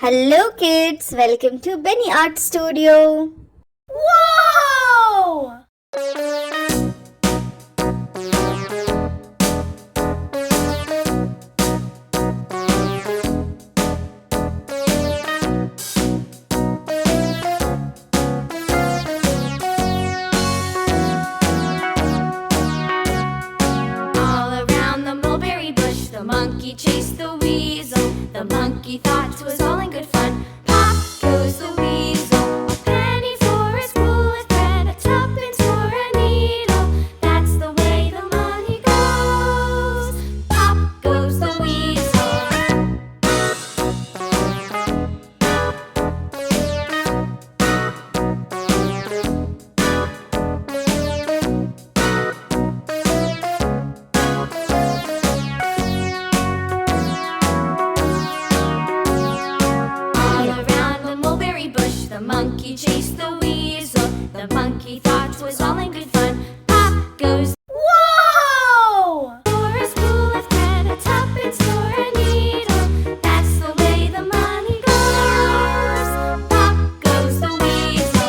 Hello kids, welcome to Benny Art Studio. Wow! All around the mulberry bush, the monkey chased the weasel. The monkey thought 'twas all in good fun. Pop goes the weasel. A penny for a spool of thread, a tuppence for a needle. That's the way the money goes. Pop goes the weasel. All around the mulberry bush, the monkey chased the weasel. The monkey thought 'twas all in good fun. Pop goes. Wow! For a spool of thread, a tuppence for a needle. That's the way the money goes. Pop goes the weasel.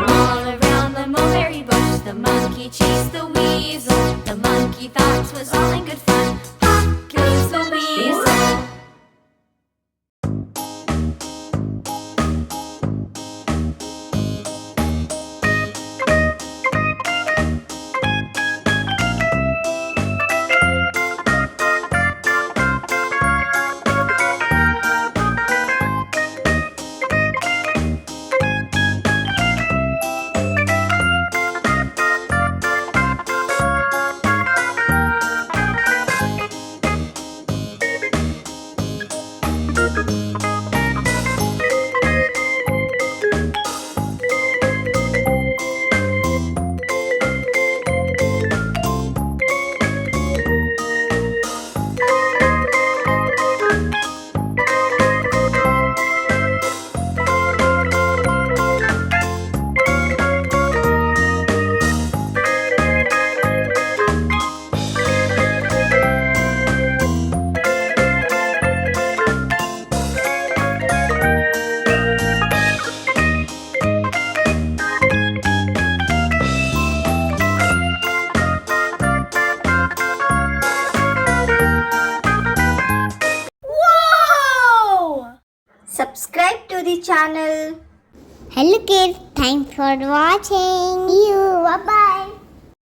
All around the mulberry bush, the monkey chased the weasel. The monkey thought 'twas all in good fun. Pop goes the weasel. Wow! Subscribe to the channel. Hello kids, thanks for watching. See you. Bye bye.